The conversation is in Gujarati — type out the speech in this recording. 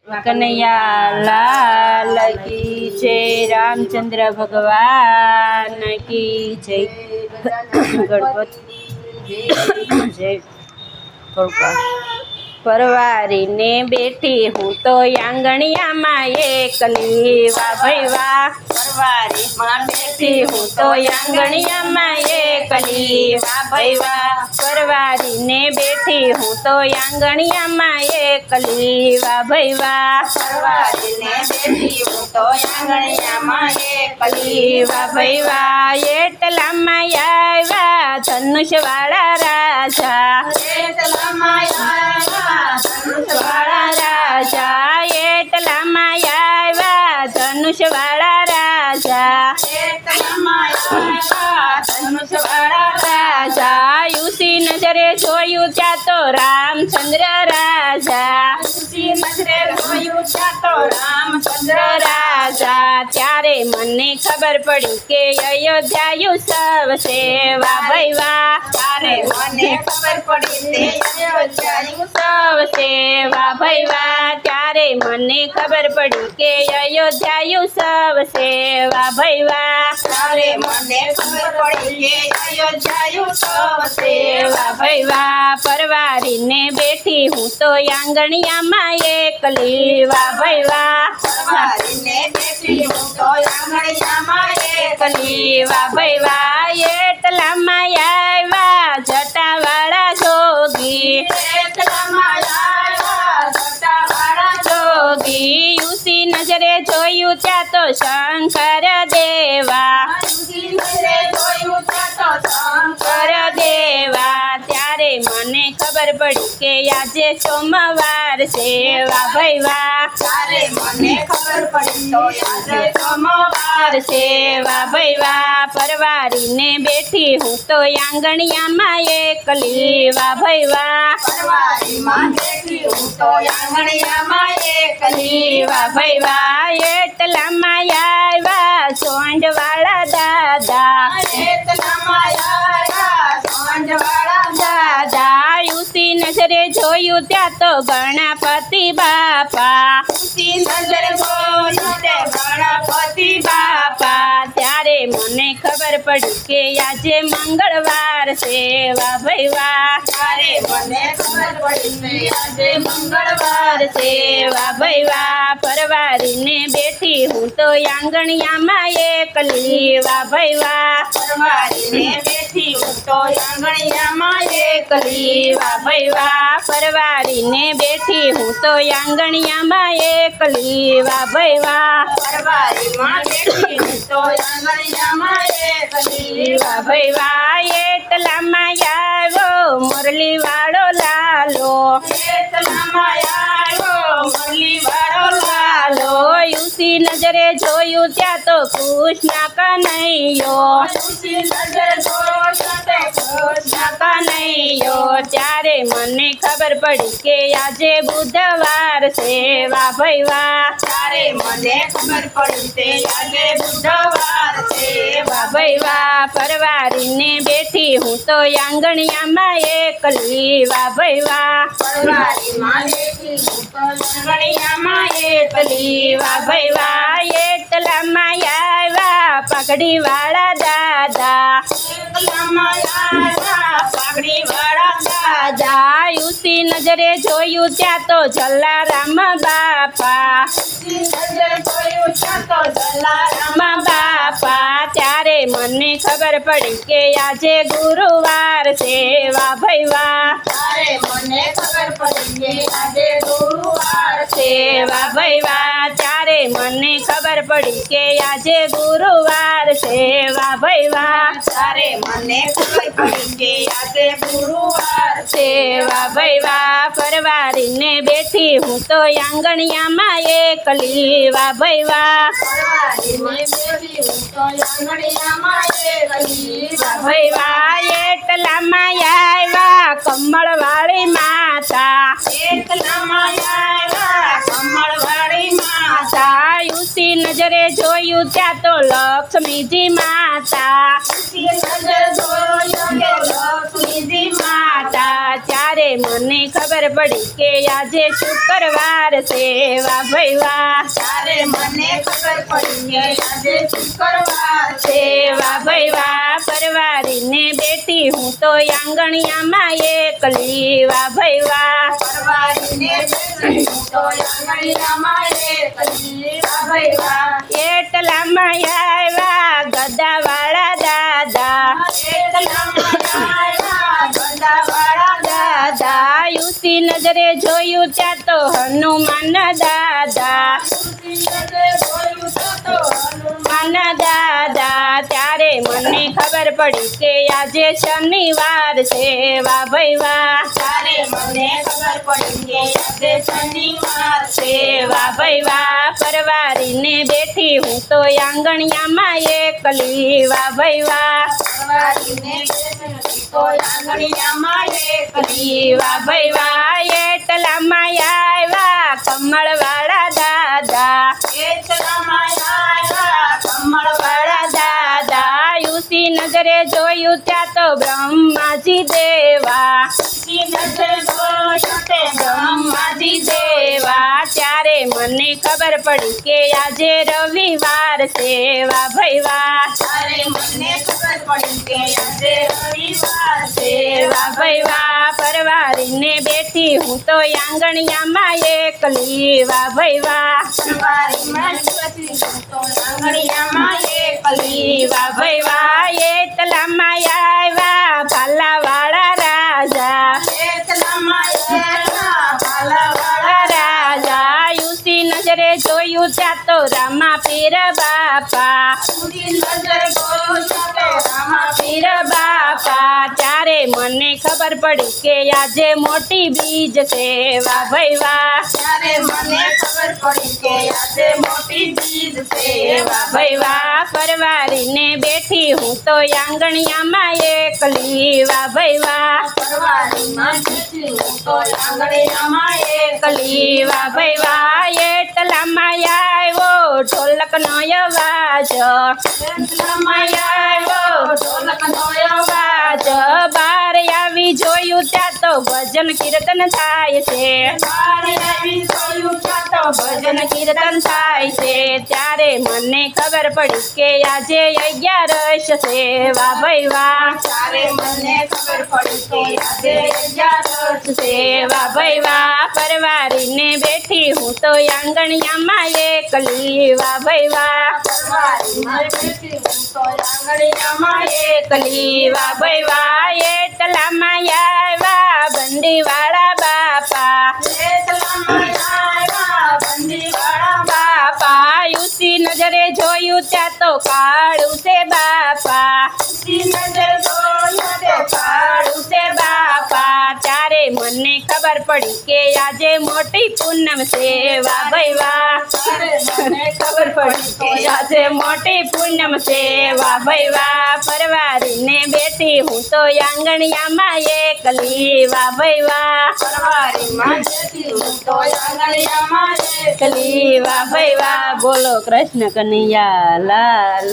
કનૈયા લાલ કી જય, રામચંદ્ર ભગવાન કી જય, ગણપતિ જય. પરવારીને બેઠી હું તો આંગણિયામાં એકલી, વાહ ભાઈ વાહ. પરવારીમાં બેઠી હું તો આંગણિયામાં એકલી, વાહ ભાઈ વાહ. પરવારીને બેઠી હું તો આંગણિયામાં એકલી, વાહ ભાઈ વાહ. પરવારીને બેઠી હું તો આંગણિયામાં એકલી, વાહ ભાઈ વાહ. એટલામાં આવ્યા ધનુષવાળા રાજા, એટલામાં ધનુષવાળા રાજા, એટલામાં આવ્યા ધનુષવાળા રાજા, એટલામાં ધનુષવાળા રાજા. યુસી નજરે જોયું ત્યાં તો રામચંદ્ર રાજા, યુસી નજરે જોયું ત્યાં તો રામચંદ્ર રાજા. ત્યારે મને ખબર પડી કે અયોધ્યાયું સવસે, વાહ ભાઈ વાહ. ત્યારે મને ખબર પડી કે અયોધ્યાયું સવસે, વાહ ભાઈ વાહ. ત્યારે મને ખબર પડી કે અયોધ્યાયું સવસે, વાહ ભાઈ વાહ. ત્યારે મને ખબર પડી કે અયોધ્યાયું સવસે, વાહ ભાઈ વાહ. પરવારીને બેઠી હું તો આંગણિયામાં એકલી, વાહ ભાઈ વાહ. પરવારીને બેઠી હું તો આંગણિયામાં એકલી, વાહ ભાઈ વાહ. એટલામાં આવ્યા જટાવાળા જોગી, એટલામાં આવ્યા જટાવાળા જોગી. યુસી નજરે જોયું ત્યાં તો શંકર દેવા, યુસી નજરે જોયું ત્યાં તો શંકર દેવા. ત્યારે મને ખબર પડી કે આજે સોમવાર છે, વાહ ભાઈ વાહ. ત્યારે મને ખબર પડી તો આજે સોમવાર છે, વાહ ભાઈ વાહ. પરવારીને બેઠી હું તો આંગણિયામાં એકલી, વાહ ભાઈ વાહ. પરવારીમાં બેઠી હું તો આંગણિયામાં એકલી, વાહ ભાઈ વાહ. એટલામાં આવ્યા સોંડવાળા દાદા, એટલામાં આવ્યા સોંડવાળા દાદા. યુસી નજરે જોયું ત્યાં તો ગણપતિ બાપા, યુસી નજરે જોયું તે ગણપતિ બાપા. ત્યારે મને ખબર પડી કે આજે મંગળવાર છે, વાહ ભાઈ વાહ. ત્યારે મને ખબર પડી કે આજે મંગળવાર છે, વાહ ભાઈ વાહ. પરવારીને બેઠી હું તો આંગણિયામાં એકલી, વાહ ભાઈ વાહ. પરવારીને બેઠી હું તો આંગણિયામાં એકલી, વાહ ભાઈ વાહ. પરવારીને બેઠી હું તો આંગણિયામાં એકલી, વાહ ભાઈ વાહ. પરવારીમાં બેઠી હું તો આંગણિયામાં એકલી, વાહ ભાઈ વાહ. એટલામાં આવ્યો મુરલી વાળો લાલો, એટલામાં આવ્યો મુરલી વાળો લાલો. યુસી નજરે જોયું ત્યાં તો કૃષ્ણ કનૈયો, યુસી નજરે જોયું તો કૃષ્ણ કનૈયો. ત્યારે મને ખબર પડી કે આજે બુધવાર છે, વાહ ભાઈ વાહ. ત્યારે મને ખબર પડી કે આજે બુધવાર છે, વાહ ભાઈ વાહ. પરવારીને બેઠી હું તો આંગણિયામાં એકલી, વાહ ભાઈ વાહ. પરવારીમાં બેઠી હું તો આંગણિયામાં એકલી, વાહ ભાઈ વાહ. એટલામાં આવ્યા પાઘડી વાળા દાદા, એટલામાં આવ્યા પાઘડી વાળા દાદા. યુસી નજરે જોયું ત્યાં તો જલારામ બાપા, યુસી નજરે જોયું ત્યાં તો જલારામ બાપા. ત્યારે મને ખબર પડી કે આજે ગુરુવાર છે, વાહ ભાઈ વાહ. ત્યારે મને ખબર પડી કે આજે ગુરુવાર છે, વાહ ભાઈ વાહ. ત્યારે મને ખબર પડી કે આજે ગુરુવાર છે, વાહ ભાઈ વાહ. ત્યારે મને ખબર પડી કે આજે ગુરુવાર છે, વાહ ભાઈ વાહ. પરવારીને બેઠી હું તો આંગણિયામાં એકલી, વાહ ભાઈ વાહ. પરવારીને બેઠી હું તો આંગણિયામાં એકલી, વાહ ભાઈ વાહ. એટલામાં આવ્યા કમળવાળી માતા, એટલામાં આવ્યા કમળવાળી માતા. યુસી નજરે જોયું ત્યાં તો લક્ષ્મીજી માતા, યુસી નજરે જોયું કે લક્ષ્મીજી માતા. ત્યારે મને ખબર પડી કે આજે શુક્રવાર છે વાહ ભાઈ વાહ ત્યારે મને ખબર પડી કે આજે શુક્રવાર છે વાહ ભાઈ વાહ પરવારીને બેઠી હું તો આંગણિયામાં એકલી વાહ ભાઈ વાહ પરવારીને બેઠી હું તો આંગણિયામાં એકલી વાહ ભાઈ વાહ એટલામાં આવ્યા ગદાવાળા દાદા દાદા યુસી નજરે જોયું ત્યાં તો હનુમાન દાદા હનુમાન દાદા ત્યારે મને ખબર પડી કે આજે શનિવાર છે વાહ ભાઈ વાહ ત્યારે મને ખબર પડી કે આજે શનિવાર છે વાહ ભાઈ વાહ પરવારીને બેઠી હું તો આંગણિયામાં એકલી વાહ ભાઈ વાહ પરવારીને બેઠી તો આંગણિયામાં એકલી વાહ ભાઈ વાહ એટલામાં આવ્યા કમળવાળા દાદા એટલામાં આવ્યા કમળવાળા દાદા યુસી નજરે જોયું ત્યાં તો બ્રહ્માજી દેવા નજરે જોયું તે બ્રહ્માજી દેવા ત્યારે મને ખબર પડી કે આજે રવિવાર છે વાહ ભાઈ વાહ ત્યારે મને ખબર પડી કે આજે રવિવાર છે વાહ ભાઈ વાહ પરવારીને બેઠી હું તો આંગણિયામાં એકલી વાહ ભાઈ વાહ પરવારીમાં બેઠી હું તો આંગણિયામાં એકલી વાહ ભાઈ વાહ એટલામાં આવ્યા ભાલાવાળા રાજા એટલામાં આવ્યા ભાલાવાળા રાજા યુસી નજરે જોયું ત્યાં તો રામા પીર બાપા નજર જોયું તો રામા પીર બાપા ત્યારે મને ખબર પડી કે આજે મોટી બીજ છે વાહ ભાઈ વાહ ત્યારે મને ખબર પડી કે આજે મોટી બીજ છે વાહ ભાઈ વાહ પરવારીને બેઠી હું તો આંગણિયામાં એકલી વાહ ભાઈ વાહ પરવારીમાં બેઠી હું તો આંગણિયામાં એકલી વાહ ભાઈ વાહ એટલામાં આવ્યો ઢોલકનો અવાજ એટલામાં આવ્યો ઢોલકનો અવાજ બહાર આવી જોયું ત્યાં તો ભજન કીર્તન થાય છે બહાર આવી જોયું ત્યાં તો ભજન કીર્તન થાય છે ત્યારે મને ખબર પડી કે આજે 11 છે વાહ ભાઈ વાહ ત્યારે મને ખબર પડી કે આજે 11 છે વાહ ભાઈ વાહ પરવારીને બેઠી હું તો આંગણિયામાં એકલી વાહ ભાઈ વાહ પરવારીમાં બેઠી હું તો આંગણિયામાં એકલી વાહ ભાઈ વાહ એટલામાં આવ્યા બંડીવાળા બાપા એટલામાં આવ્યા બંદીવાળા બાપા યુસી નજરે જોયું ત્યાં તો કાળું છે બાપા નજર જોયું તે કાળું છે બાપા ત્યારે મને ખબર પડી કે આજે મોટી પૂનમ છે વાહ ભાઈ વાહ મને ખબર પડી કે આજે મોટી પૂનમ છે વાહ ભાઈ વાહ પરવારીને બેઠી હું તો આંગણિયામાં એકલી વાહ ભાઈ વાહ પરવારીમાં બેઠી હું તો આંગણિયામાં એકલી વાહ ભાઈ વાહ બોલો કૃષ્ણ કનૈયા લાલ